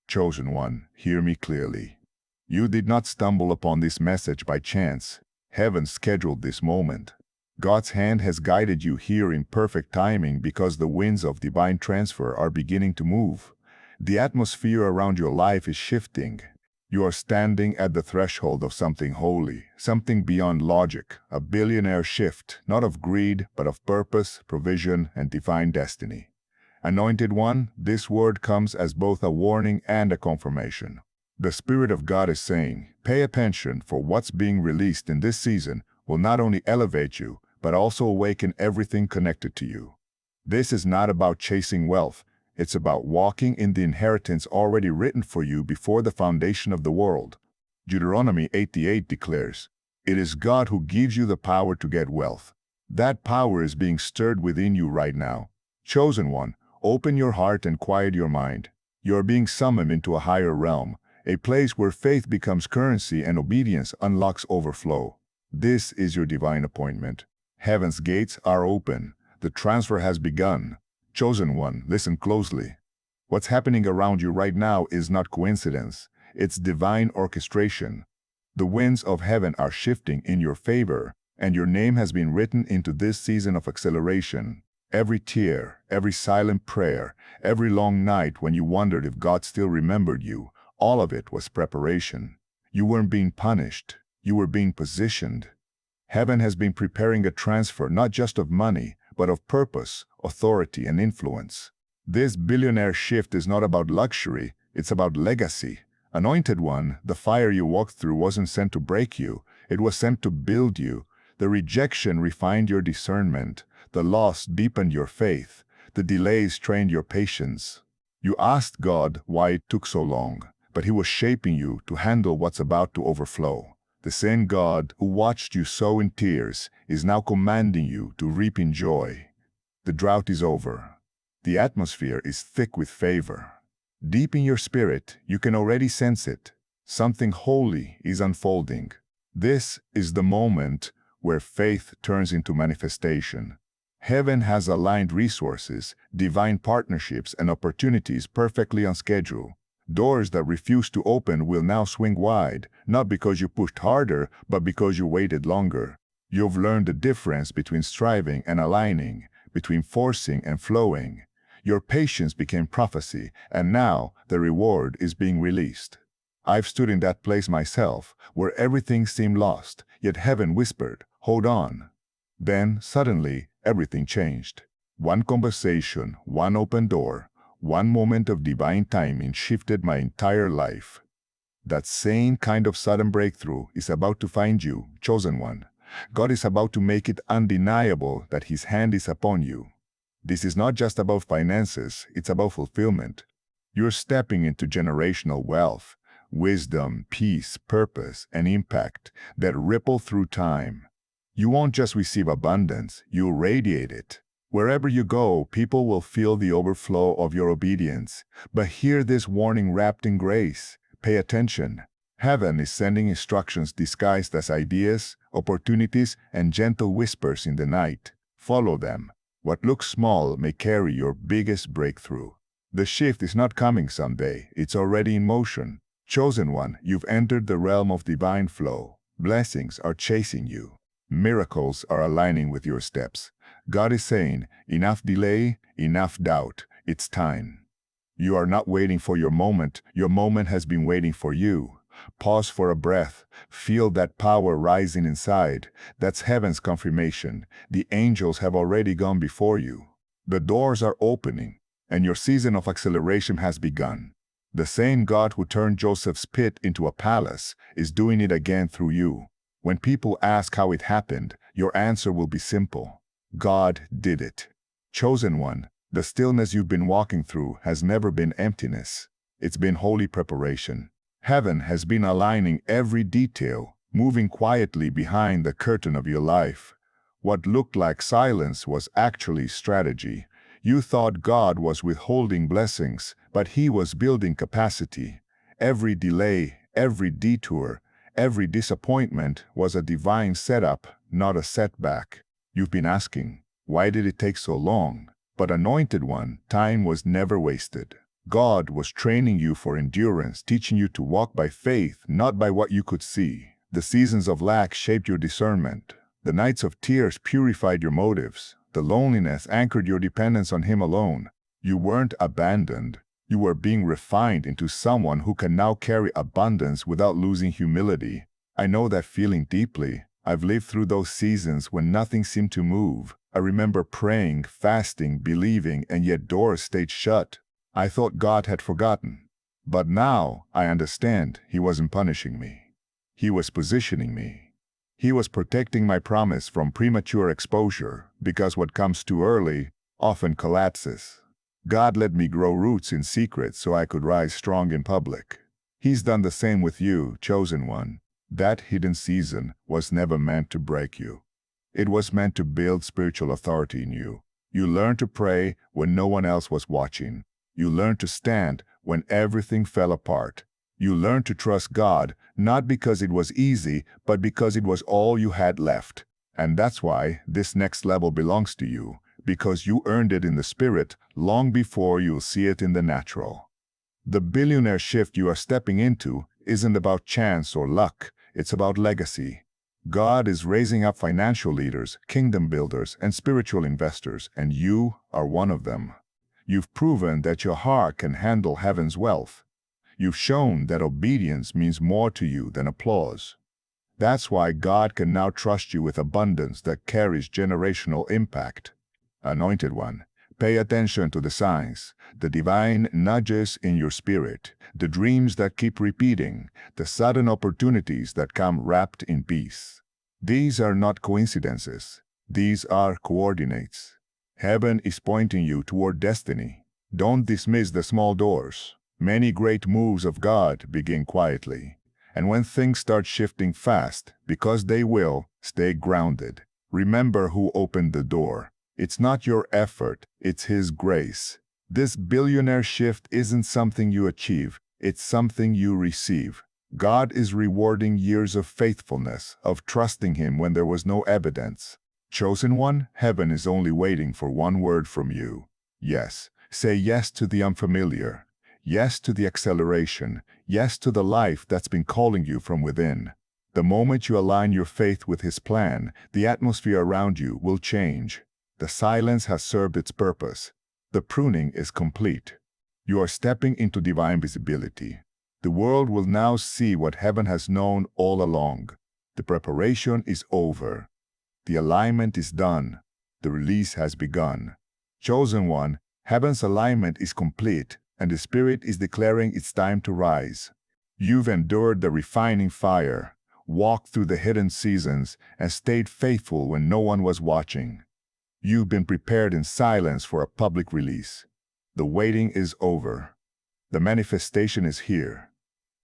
Chosen one, hear me clearly. You did not stumble upon this message by chance. Heaven scheduled this moment. God's hand has guided you here in perfect timing because the winds of divine transfer are beginning to move. The atmosphere around your life is shifting. You are standing at the threshold of something holy, something beyond logic, a billionaire shift, not of greed, but of purpose, provision, and divine destiny. Anointed one, this word comes as both a warning and a confirmation. The Spirit of God is saying, pay attention, for what's being released in this season will not only elevate you, but also awaken everything connected to you. This is not about chasing wealth. It's about walking in the inheritance already written for you before the foundation of the world. Deuteronomy 8:8 declares, "It is God who gives you the power to get wealth." That power is being stirred within you right now. Chosen one, open your heart and quiet your mind. You are being summoned into a higher realm, a place where faith becomes currency and obedience unlocks overflow. This is your divine appointment. Heaven's gates are open. The transfer has begun. Chosen one, listen closely. What's happening around you right now is not coincidence. It's divine orchestration. The winds of heaven are shifting in your favor, and your name has been written into this season of acceleration. Every tear, every silent prayer, every long night when you wondered if God still remembered you, all of it was preparation. You weren't being punished. You were being positioned. Heaven has been preparing a transfer not just of money, but of purpose, authority, and influence. This billionaire shift is not about luxury, it's about legacy. Anointed one, the fire you walked through wasn't sent to break you, it was sent to build you. The rejection refined your discernment, the loss deepened your faith, the delays trained your patience. You asked God why it took so long, but He was shaping you to handle what's about to overflow. The same God who watched you sow in tears is now commanding you to reap in joy. The drought is over. The atmosphere is thick with favor. Deep in your spirit, you can already sense it. Something holy is unfolding. This is the moment where faith turns into manifestation. Heaven has aligned resources, divine partnerships, and opportunities perfectly on schedule. Doors that refused to open will now swing wide, not because you pushed harder, but because you waited longer. You've learned the difference between striving and aligning, between forcing and flowing. Your patience became prophecy, and now the reward is being released. I've stood in that place myself, where everything seemed lost, yet heaven whispered, "Hold on." Then, suddenly, everything changed. One conversation, one open door, one moment of divine timing shifted my entire life. That same kind of sudden breakthrough is about to find you, chosen one. God is about to make it undeniable that His hand is upon you. This is not just about finances, it's about fulfillment. You're stepping into generational wealth, wisdom, peace, purpose, and impact that ripple through time. You won't just receive abundance, you'll radiate it. Wherever you go, people will feel the overflow of your obedience. But hear this warning wrapped in grace. Pay attention. Heaven is sending instructions disguised as ideas, opportunities, and gentle whispers in the night. Follow them. What looks small may carry your biggest breakthrough. The shift is not coming someday, it's already in motion. Chosen one, you've entered the realm of divine flow. Blessings are chasing you. Miracles are aligning with your steps. God is saying, enough delay, enough doubt, it's time. You are not waiting for your moment has been waiting for you. Pause for a breath, feel that power rising inside. That's heaven's confirmation. The angels have already gone before you. The doors are opening, and your season of acceleration has begun. The same God who turned Joseph's pit into a palace is doing it again through you. When people ask how it happened, your answer will be simple. God did it. Chosen one, the stillness you've been walking through has never been emptiness. It's been holy preparation. Heaven has been aligning every detail, moving quietly behind the curtain of your life. What looked like silence was actually strategy. You thought God was withholding blessings, but He was building capacity. Every delay, every detour, every disappointment was a divine setup, not a setback. You've been asking, why did it take so long? But anointed one, time was never wasted. God was training you for endurance, teaching you to walk by faith, not by what you could see. The seasons of lack shaped your discernment. The nights of tears purified your motives. The loneliness anchored your dependence on Him alone. You weren't abandoned. You were being refined into someone who can now carry abundance without losing humility. I know that feeling deeply. I've lived through those seasons when nothing seemed to move. I remember praying, fasting, believing, and yet doors stayed shut. I thought God had forgotten. But now I understand He wasn't punishing me. He was positioning me. He was protecting my promise from premature exposure, because what comes too early often collapses. God let me grow roots in secret so I could rise strong in public. He's done the same with you, chosen one. That hidden season was never meant to break you. It was meant to build spiritual authority in you. You learned to pray when no one else was watching. You learned to stand when everything fell apart. You learned to trust God, not because it was easy, but because it was all you had left. And that's why this next level belongs to you, because you earned it in the Spirit long before you'll see it in the natural. The billionaire shift you are stepping into isn't about chance or luck, it's about legacy. God is raising up financial leaders, kingdom builders, and spiritual investors, and you are one of them. You've proven that your heart can handle heaven's wealth. You've shown that obedience means more to you than applause. That's why God can now trust you with abundance that carries generational impact. Anointed one, pay attention to the signs, the divine nudges in your spirit, the dreams that keep repeating, the sudden opportunities that come wrapped in peace. These are not coincidences. These are coordinates. Heaven is pointing you toward destiny. Don't dismiss the small doors. Many great moves of God begin quietly. And when things start shifting fast, because they will, stay grounded. Remember who opened the door. It's not your effort, it's His grace. This billionaire shift isn't something you achieve, it's something you receive. God is rewarding years of faithfulness, of trusting Him when there was no evidence. Chosen one, heaven is only waiting for one word from you. Yes. Say yes to the unfamiliar. Yes to the acceleration. Yes to the life that's been calling you from within. The moment you align your faith with His plan, the atmosphere around you will change. The silence has served its purpose. The pruning is complete. You are stepping into divine visibility. The world will now see what heaven has known all along. The preparation is over. The alignment is done. The release has begun. Chosen one, heaven's alignment is complete, and the Spirit is declaring it's time to rise. You've endured the refining fire, walked through the hidden seasons, and stayed faithful when no one was watching. You've been prepared in silence for a public release. The waiting is over. The manifestation is here.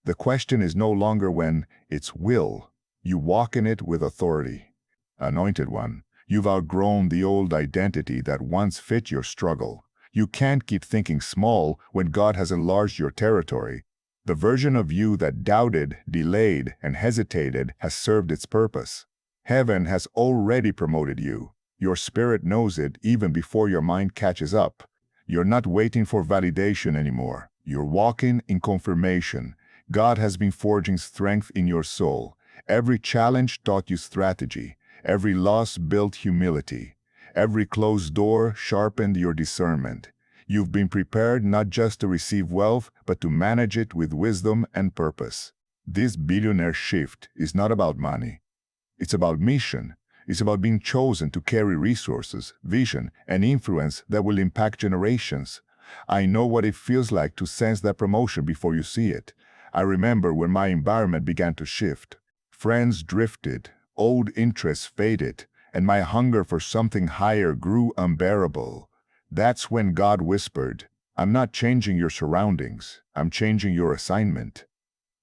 The question is no longer when, it's will. You walk in it with authority. Anointed one, you've outgrown the old identity that once fit your struggle. You can't keep thinking small when God has enlarged your territory. The version of you that doubted, delayed, and hesitated has served its purpose. Heaven has already promoted you. Your spirit knows it even before your mind catches up. You're not waiting for validation anymore. You're walking in confirmation. God has been forging strength in your soul. Every challenge taught you strategy. Every loss built humility. Every closed door sharpened your discernment. You've been prepared not just to receive wealth, but to manage it with wisdom and purpose. This billionaire shift is not about money. It's about mission. It's about being chosen to carry resources, vision, and influence that will impact generations. I know what it feels like to sense that promotion before you see it. I remember when my environment began to shift. Friends drifted, old interests faded, and my hunger for something higher grew unbearable. That's when God whispered, "I'm not changing your surroundings, I'm changing your assignment."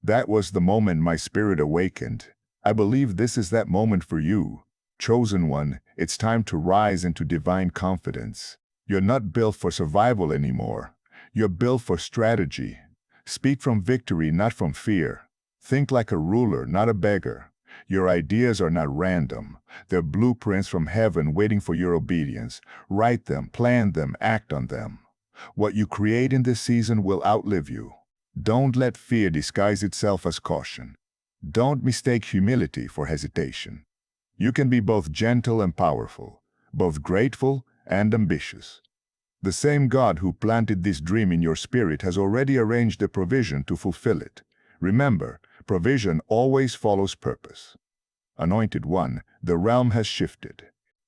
That was the moment my spirit awakened. I believe this is that moment for you. Chosen one, it's time to rise into divine confidence. You're not built for survival anymore. You're built for strategy. Speak from victory, not from fear. Think like a ruler, not a beggar. Your ideas are not random. They're blueprints from heaven waiting for your obedience. Write them, plan them, act on them. What you create in this season will outlive you. Don't let fear disguise itself as caution. Don't mistake humility for hesitation. You can be both gentle and powerful, both grateful and ambitious. The same God who planted this dream in your spirit has already arranged the provision to fulfill it. Remember, provision always follows purpose. Anointed One, the realm has shifted.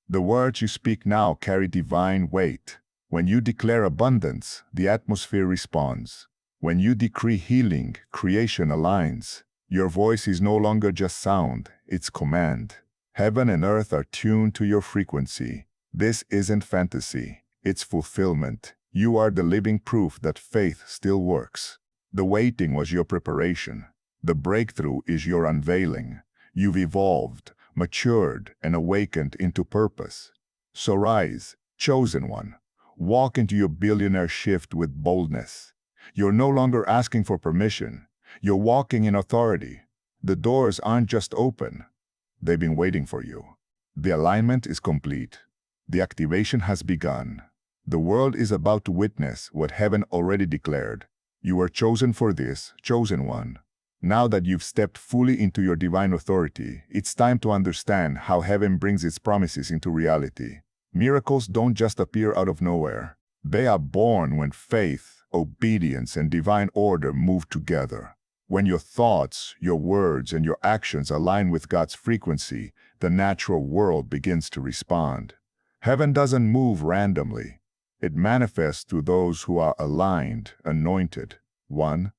The words you speak now carry divine weight. When you declare abundance, the atmosphere responds. When you decree healing, creation aligns. Your voice is no longer just sound, it's command. Heaven and earth are tuned to your frequency. This isn't fantasy, it's fulfillment. You are the living proof that faith still works. The waiting was your preparation. The breakthrough is your unveiling. You've evolved, matured, and awakened into purpose. So rise, chosen one. Walk into your billionaire shift with boldness. You're no longer asking for permission. You're walking in authority. The doors aren't just open. They've been waiting for you. The alignment is complete. The activation has begun. The world is about to witness what heaven already declared. You are chosen for this, chosen one. Now that you've stepped fully into your divine authority, it's time to understand how heaven brings its promises into reality. Miracles don't just appear out of nowhere. They are born when faith, obedience, and divine order move together. When your thoughts, your words, and your actions align with God's frequency, the natural world begins to respond. Heaven doesn't move randomly. It manifests through those who are aligned, anointed. One.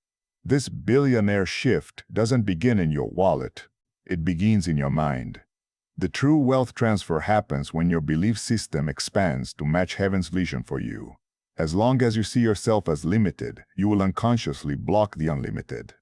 This billionaire shift doesn't begin in your wallet. It begins in your mind. The true wealth transfer happens when your belief system expands to match heaven's vision for you. As long as you see yourself as limited, you will unconsciously block the unlimited.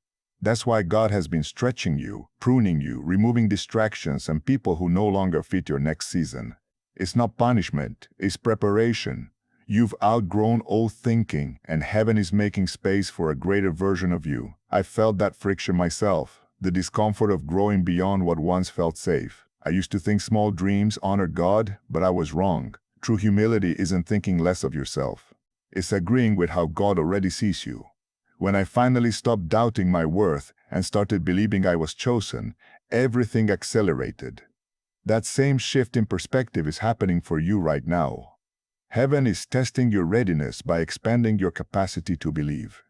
That's why God has been stretching you, pruning you, removing distractions and people who no longer fit your next season. It's not punishment, it's preparation. You've outgrown old thinking, and heaven is making space for a greater version of you. I felt that friction myself, the discomfort of growing beyond what once felt safe. I used to think small dreams honored God, but I was wrong. True humility isn't thinking less of yourself. It's agreeing with how God already sees you. When I finally stopped doubting my worth and started believing I was chosen, everything accelerated. That same shift in perspective is happening for you right now. Heaven is testing your readiness by expanding your capacity to believe.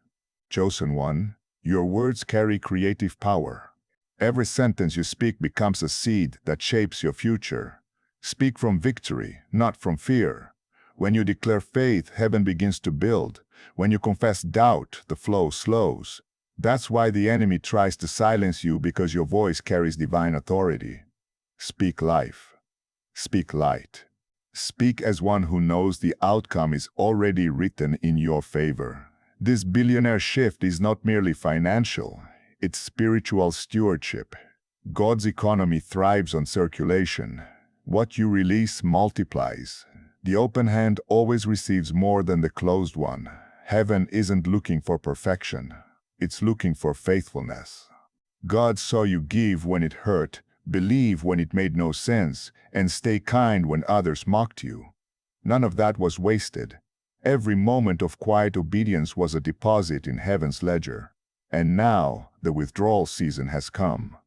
Chosen one, your words carry creative power. Every sentence you speak becomes a seed that shapes your future. Speak from victory, not from fear. When you declare faith, heaven begins to build. When you confess doubt, the flow slows. That's why the enemy tries to silence you, because your voice carries divine authority. Speak life. Speak light. Speak as one who knows the outcome is already written in your favor. This billionaire shift is not merely financial, it's spiritual stewardship. God's economy thrives on circulation. What you release multiplies. The open hand always receives more than the closed one. Heaven isn't looking for perfection, it's looking for faithfulness. God saw you give when it hurt, believe when it made no sense, and stay kind when others mocked you. None of that was wasted. Every moment of quiet obedience was a deposit in heaven's ledger. And now, the withdrawal season has come.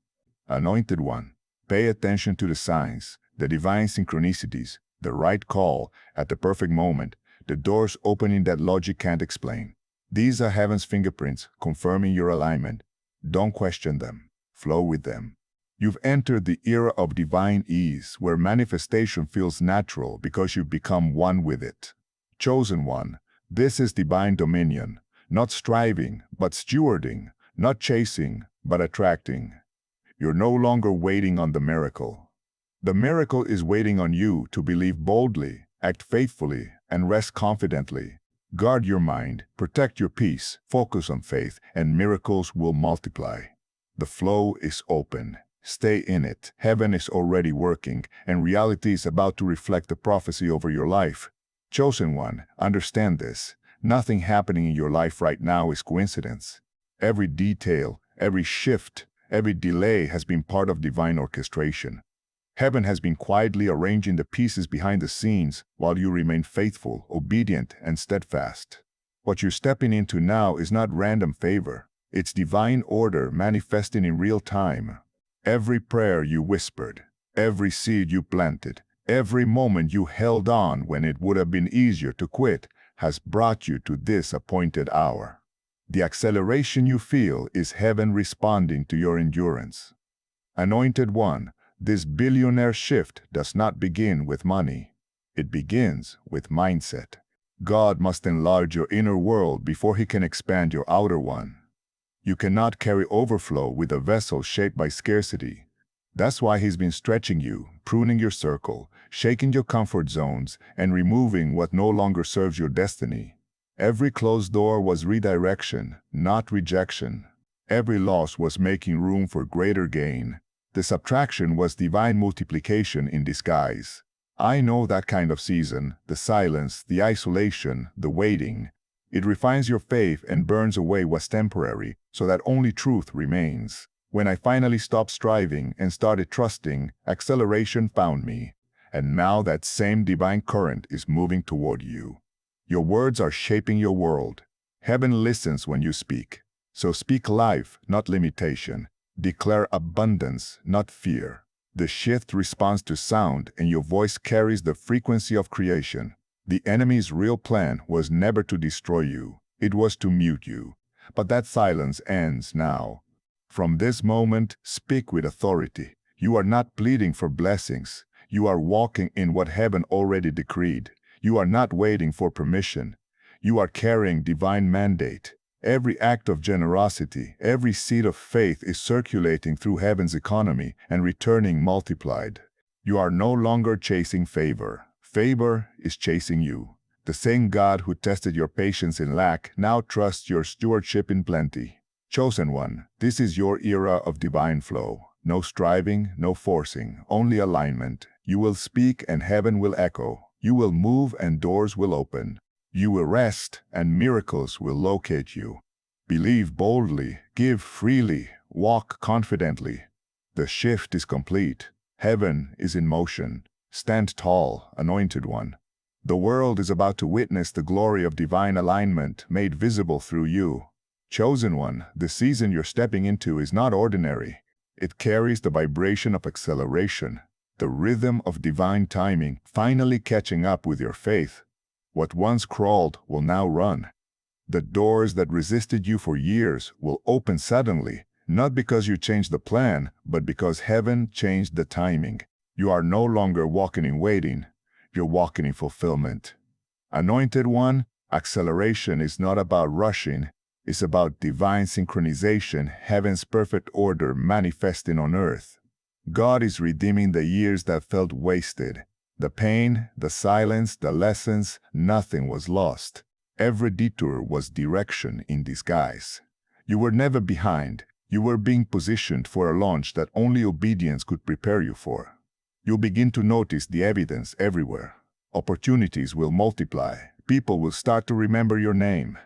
Anointed one, pay attention to the signs, the divine synchronicities, the right call at the perfect moment, the doors opening that logic can't explain. These are heaven's fingerprints confirming your alignment. Don't question them. Flow with them. You've entered the era of divine ease, where manifestation feels natural because you've become one with it. Chosen one, this is divine dominion, not striving, but stewarding, not chasing, but attracting. You're no longer waiting on the miracle. The miracle is waiting on you to believe boldly, act faithfully, and rest confidently. Guard your mind, protect your peace, focus on faith, and miracles will multiply. The flow is open. Stay in it. Heaven is already working, and reality is about to reflect the prophecy over your life. Chosen one, understand this. Nothing happening in your life right now is coincidence. Every detail, every shift, every delay has been part of divine orchestration. Heaven has been quietly arranging the pieces behind the scenes while you remain faithful, obedient, and steadfast. What you're stepping into now is not random favor. It's divine order manifesting in real time. Every prayer you whispered, every seed you planted, every moment you held on when it would have been easier to quit has brought you to this appointed hour. The acceleration you feel is heaven responding to your endurance. Anointed One, this billionaire shift does not begin with money. It begins with mindset. God must enlarge your inner world before He can expand your outer one. You cannot carry overflow with a vessel shaped by scarcity. That's why He's been stretching you, pruning your circle, shaking your comfort zones, and removing what no longer serves your destiny. Every closed door was redirection, not rejection. Every loss was making room for greater gain. The subtraction was divine multiplication in disguise. I know that kind of season, the silence, the isolation, the waiting. It refines your faith and burns away what's temporary, so that only truth remains. When I finally stopped striving and started trusting, acceleration found me. And now that same divine current is moving toward you. Your words are shaping your world. Heaven listens when you speak. So speak life, not limitation. Declare abundance, not fear. The shift responds to sound, and your voice carries the frequency of creation. The enemy's real plan was never to destroy you. It was to mute you. But that silence ends now. From this moment, speak with authority. You are not pleading for blessings. You are walking in what heaven already decreed. You are not waiting for permission. You are carrying divine mandate. Every act of generosity, every seed of faith is circulating through heaven's economy and returning multiplied. You are no longer chasing favor. Favor is chasing you. The same God who tested your patience in lack now trusts your stewardship in plenty. Chosen one, this is your era of divine flow. No striving, no forcing, only alignment. You will speak and heaven will echo. You will move and doors will open. You will rest and miracles will locate you. Believe boldly, give freely, walk confidently. The shift is complete. Heaven is in motion. Stand tall, anointed one. The world is about to witness the glory of divine alignment made visible through you. Chosen one, the season you're stepping into is not ordinary. It carries the vibration of acceleration, the rhythm of divine timing finally catching up with your faith. What once crawled will now run. The doors that resisted you for years will open suddenly, not because you changed the plan, but because heaven changed the timing. You are no longer walking in waiting, you're walking in fulfillment. Anointed one, acceleration is not about rushing, it's about divine synchronization, heaven's perfect order manifesting on earth. God is redeeming the years that felt wasted. The pain, the silence, the lessons, nothing was lost. Every detour was direction in disguise. You were never behind. You were being positioned for a launch that only obedience could prepare you for. You'll begin to notice the evidence everywhere. Opportunities will multiply. People will start to remember your name.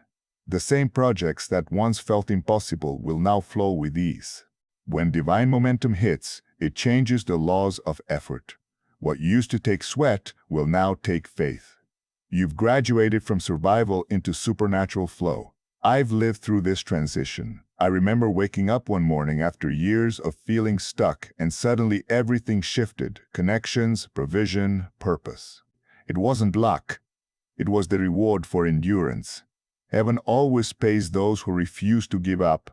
The same projects that once felt impossible will now flow with ease. When divine momentum hits, it changes the laws of effort. What used to take sweat will now take faith. You've graduated from survival into supernatural flow. I've lived through this transition. I remember waking up one morning after years of feeling stuck, and suddenly everything shifted: connections, provision, purpose. It wasn't luck. It was the reward for endurance. Heaven always pays those who refuse to give up.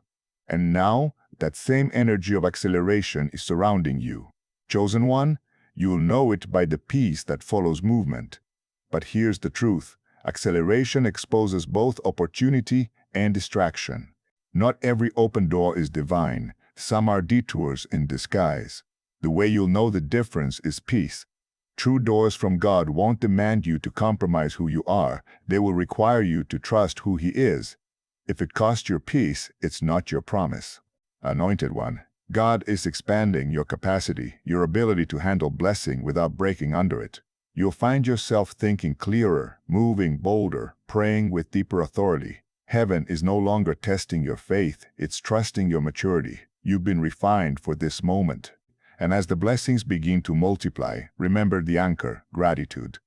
And now, that same energy of acceleration is surrounding you. Chosen one, you'll know it by the peace that follows movement. But here's the truth. Acceleration exposes both opportunity and distraction. Not every open door is divine. Some are detours in disguise. The way you'll know the difference is peace. True doors from God won't demand you to compromise who you are. They will require you to trust who He is. If it costs your peace, it's not your promise. Anointed one, God is expanding your capacity, your ability to handle blessing without breaking under it. You'll find yourself thinking clearer, moving bolder, praying with deeper authority. Heaven is no longer testing your faith, it's trusting your maturity. You've been refined for this moment. And as the blessings begin to multiply, remember the anchor, gratitude.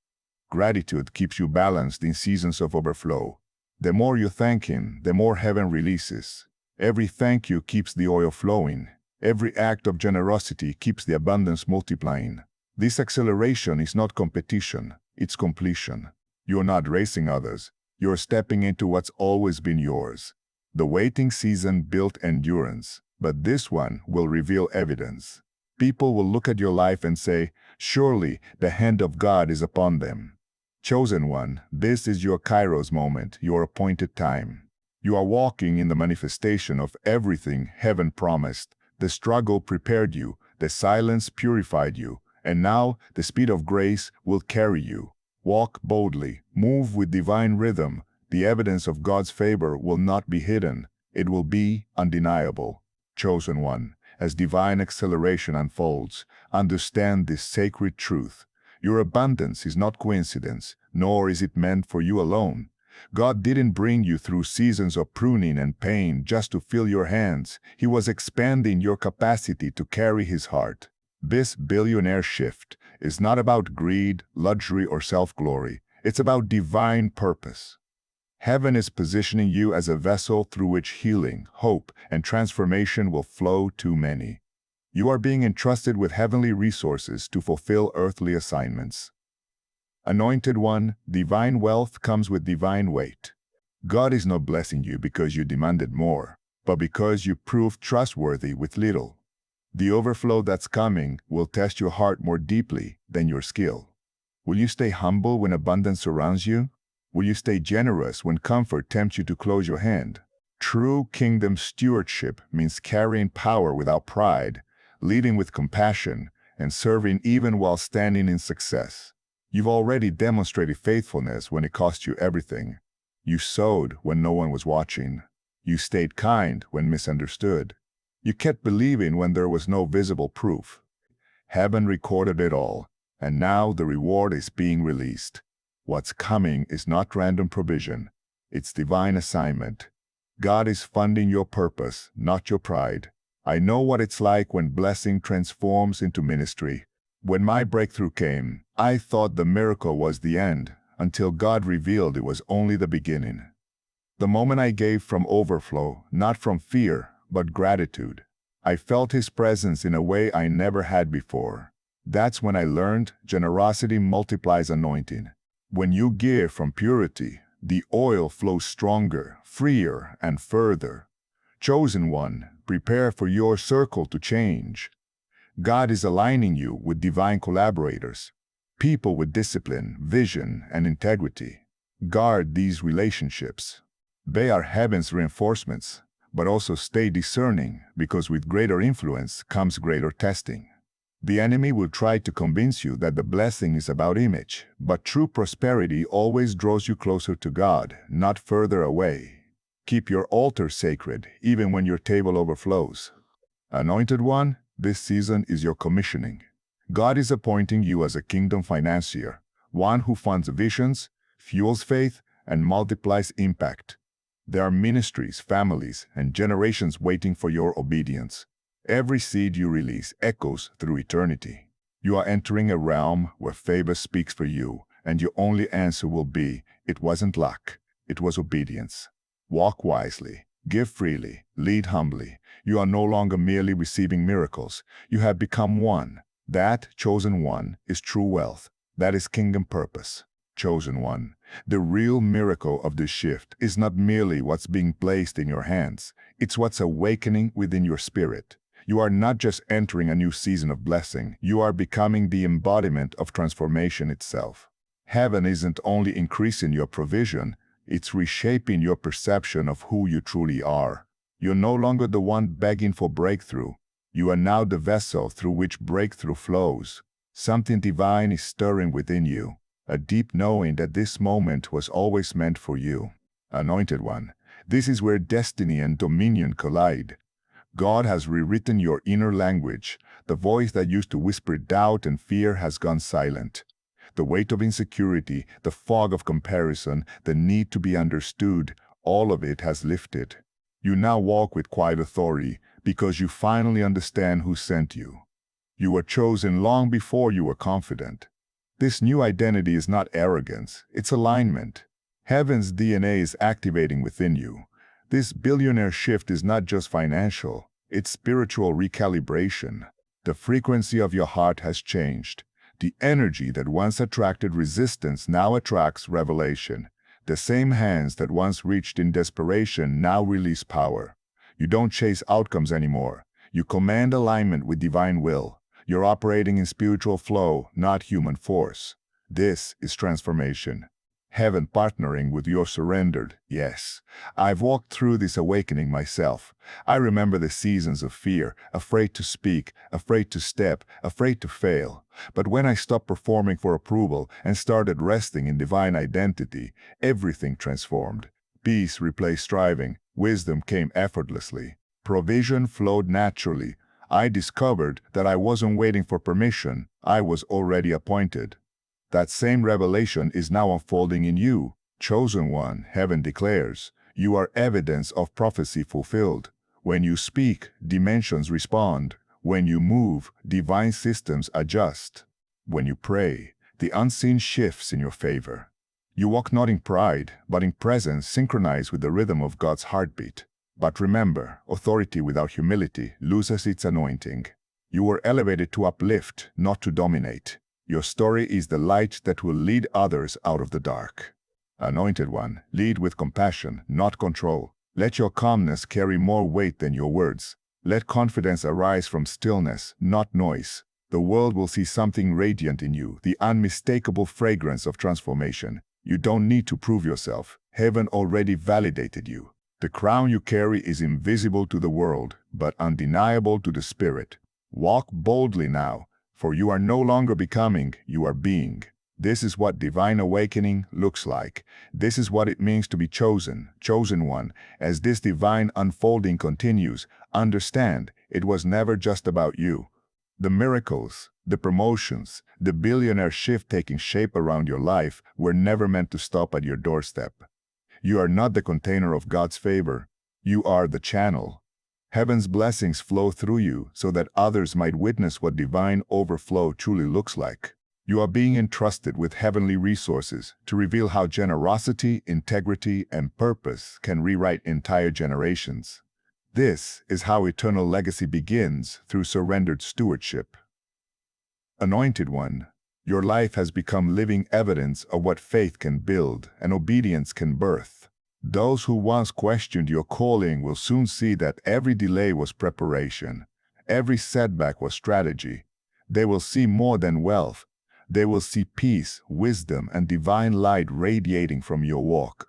Gratitude keeps you balanced in seasons of overflow. The more you thank Him, the more heaven releases. Every thank you keeps the oil flowing. Every act of generosity keeps the abundance multiplying. This acceleration is not competition, it's completion. You're not racing others, you're stepping into what's always been yours. The waiting season built endurance, but this one will reveal evidence. People will look at your life and say, "Surely the hand of God is upon them." Chosen one, this is your Kairos moment, your appointed time. You are walking in the manifestation of everything heaven promised. The struggle prepared you, the silence purified you, and now the speed of grace will carry you. Walk boldly, move with divine rhythm. The evidence of God's favor will not be hidden. It will be undeniable. Chosen one, as divine acceleration unfolds, understand this sacred truth. Your abundance is not coincidence, nor is it meant for you alone. God didn't bring you through seasons of pruning and pain just to fill your hands. He was expanding your capacity to carry His heart. This billionaire shift is not about greed, luxury, or self-glory. It's about divine purpose. Heaven is positioning you as a vessel through which healing, hope, and transformation will flow to many. You are being entrusted with heavenly resources to fulfill earthly assignments. Anointed one, divine wealth comes with divine weight. God is not blessing you because you demanded more, but because you proved trustworthy with little. The overflow that's coming will test your heart more deeply than your skill. Will you stay humble when abundance surrounds you? Will you stay generous when comfort tempts you to close your hand? True kingdom stewardship means carrying power without pride, leading with compassion, and serving even while standing in success. You've already demonstrated faithfulness when it cost you everything. You sowed when no one was watching. You stayed kind when misunderstood. You kept believing when there was no visible proof. Heaven recorded it all, and now the reward is being released. What's coming is not random provision. It's divine assignment. God is funding your purpose, not your pride. I know what it's like when blessing transforms into ministry. When my breakthrough came, I thought the miracle was the end, until God revealed it was only the beginning. The moment I gave from overflow, not from fear, but gratitude, I felt His presence in a way I never had before. That's when I learned generosity multiplies anointing. When you give from purity, the oil flows stronger, freer, and further. Chosen one, prepare for your circle to change. God is aligning you with divine collaborators, people with discipline, vision, and integrity. Guard these relationships. They are heaven's reinforcements, but also stay discerning, because with greater influence comes greater testing. The enemy will try to convince you that the blessing is about image, but true prosperity always draws you closer to God, not further away. Keep your altar sacred, even when your table overflows. Anointed one, this season is your commissioning. God is appointing you as a kingdom financier, one who funds visions, fuels faith, and multiplies impact. There are ministries, families, and generations waiting for your obedience. Every seed you release echoes through eternity. You are entering a realm where favor speaks for you, and your only answer will be, "It wasn't luck, it was obedience." Walk wisely, give freely, lead humbly. You are no longer merely receiving miracles. You have become one. That, chosen one, is true wealth. That is kingdom purpose. Chosen one. The real miracle of this shift is not merely what's being placed in your hands. It's what's awakening within your spirit. You are not just entering a new season of blessing. You are becoming the embodiment of transformation itself. Heaven isn't only increasing your provision, it's reshaping your perception of who you truly are. You're no longer the one begging for breakthrough. You are now the vessel through which breakthrough flows. Something divine is stirring within you, a deep knowing that this moment was always meant for you. Anointed one, this is where destiny and dominion collide. God has rewritten your inner language. The voice that used to whisper doubt and fear has gone silent. The weight of insecurity, the fog of comparison, the need to be understood, all of it has lifted. You now walk with quiet authority because you finally understand who sent you. You were chosen long before you were confident. This new identity is not arrogance, it's alignment. Heaven's DNA is activating within you. This billionaire shift is not just financial, it's spiritual recalibration. The frequency of your heart has changed. The energy that once attracted resistance now attracts revelation. The same hands that once reached in desperation now release power. You don't chase outcomes anymore. You command alignment with divine will. You're operating in spiritual flow, not human force. This is transformation. Heaven partnering with your surrendered yes. I've walked through this awakening myself. I remember the seasons of fear, afraid to speak, afraid to step, afraid to fail. But when I stopped performing for approval and started resting in divine identity, everything transformed. Peace replaced striving, wisdom came effortlessly. Provision flowed naturally. I discovered that I wasn't waiting for permission, I was already appointed. That same revelation is now unfolding in you. Chosen one, heaven declares. You are evidence of prophecy fulfilled. When you speak, dimensions respond. When you move, divine systems adjust. When you pray, the unseen shifts in your favor. You walk not in pride, but in presence synchronized with the rhythm of God's heartbeat. But remember, authority without humility loses its anointing. You were elevated to uplift, not to dominate. Your story is the light that will lead others out of the dark. Anointed one, lead with compassion, not control. Let your calmness carry more weight than your words. Let confidence arise from stillness, not noise. The world will see something radiant in you, the unmistakable fragrance of transformation. You don't need to prove yourself. Heaven already validated you. The crown you carry is invisible to the world, but undeniable to the spirit. Walk boldly now. For you are no longer becoming, you are being. This is what divine awakening looks like. This is what it means to be chosen, chosen one. As this divine unfolding continues, understand, it was never just about you. The miracles, the promotions, the billionaire shift taking shape around your life were never meant to stop at your doorstep. You are not the container of God's favor. You are the channel. Heaven's blessings flow through you so that others might witness what divine overflow truly looks like. You are being entrusted with heavenly resources to reveal how generosity, integrity, and purpose can rewrite entire generations. This is how eternal legacy begins through surrendered stewardship. Anointed one, your life has become living evidence of what faith can build and obedience can birth. Those who once questioned your calling will soon see that every delay was preparation, every setback was strategy. They will see more than wealth. They will see peace, wisdom, and divine light radiating from your walk.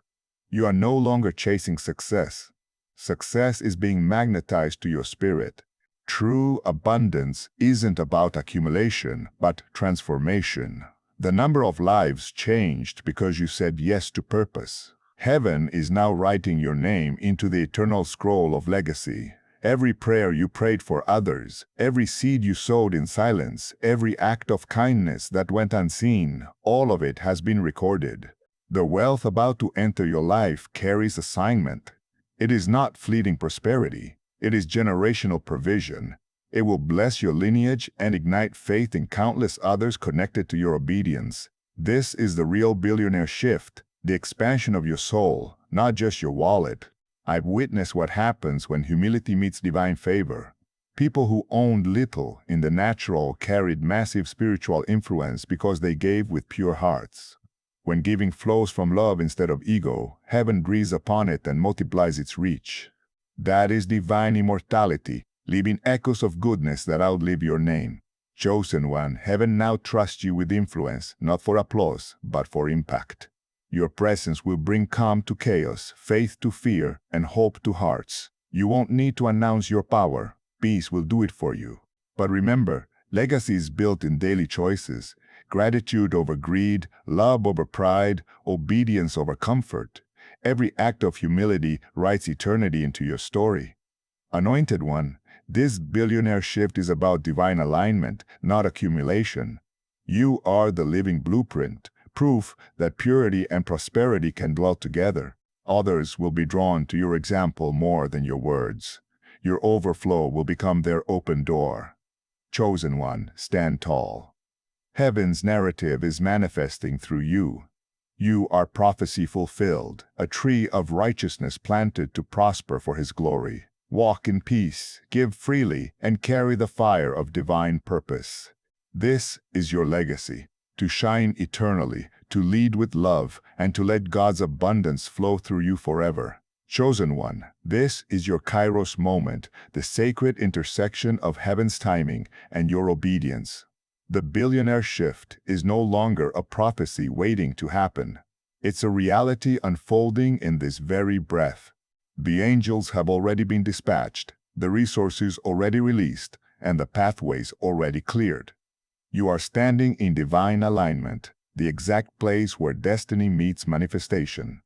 You are no longer chasing success. Success is being magnetized to your spirit. True abundance isn't about accumulation, but transformation. The number of lives changed because you said yes to purpose. Heaven is now writing your name into the eternal scroll of legacy. Every prayer you prayed for others, every seed you sowed in silence, every act of kindness that went unseen, all of it has been recorded. The wealth about to enter your life carries assignment. It is not fleeting prosperity. It is generational provision. It will bless your lineage and ignite faith in countless others connected to your obedience. This is the real billionaire shift. The expansion of your soul, not just your wallet. I've witnessed what happens when humility meets divine favor. People who owned little in the natural carried massive spiritual influence because they gave with pure hearts. When giving flows from love instead of ego, heaven breathes upon it and multiplies its reach. That is divine immortality, leaving echoes of goodness that outlive your name. Chosen one, heaven now trusts you with influence, not for applause, but for impact. Your presence will bring calm to chaos, faith to fear, and hope to hearts. You won't need to announce your power. Peace will do it for you. But remember, legacy is built in daily choices. Gratitude over greed, love over pride, obedience over comfort. Every act of humility writes eternity into your story. Anointed one, this billionaire shift is about divine alignment, not accumulation. You are the living blueprint. Proof that purity and prosperity can dwell together. Others will be drawn to your example more than your words. Your overflow will become their open door. Chosen one, stand tall. Heaven's narrative is manifesting through you. You are prophecy fulfilled, a tree of righteousness planted to prosper for His glory. Walk in peace, give freely, and carry the fire of divine purpose. This is your legacy, to shine eternally, to lead with love, and to let God's abundance flow through you forever. Chosen one, this is your Kairos moment, the sacred intersection of heaven's timing and your obedience. The billionaire shift is no longer a prophecy waiting to happen. It's a reality unfolding in this very breath. The angels have already been dispatched, the resources already released, and the pathways already cleared. You are standing in divine alignment, the exact place where destiny meets manifestation.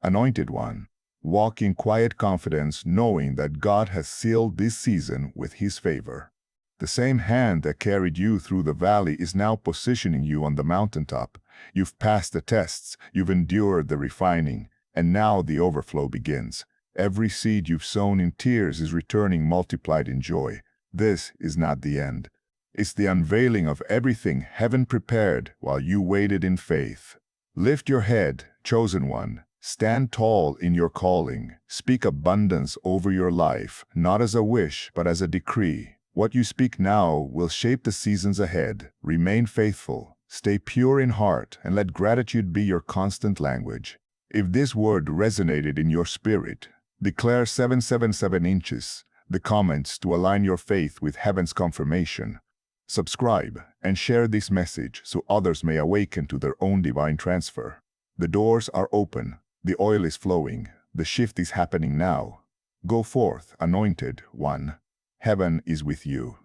Anointed one, walk in quiet confidence knowing that God has sealed this season with His favor. The same hand that carried you through the valley is now positioning you on the mountaintop. You've passed the tests, you've endured the refining, and now the overflow begins. Every seed you've sown in tears is returning multiplied in joy. This is not the end. It's the unveiling of everything heaven prepared while you waited in faith. Lift your head, chosen one. Stand tall in your calling. Speak abundance over your life, not as a wish, but as a decree. What you speak now will shape the seasons ahead. Remain faithful, stay pure in heart, and let gratitude be your constant language. If this word resonated in your spirit, declare 777 inches, the comments to align your faith with heaven's confirmation. Subscribe and share this message so others may awaken to their own divine transfer. The doors are open, the oil is flowing, the shift is happening now. Go forth, anointed one. Heaven is with you.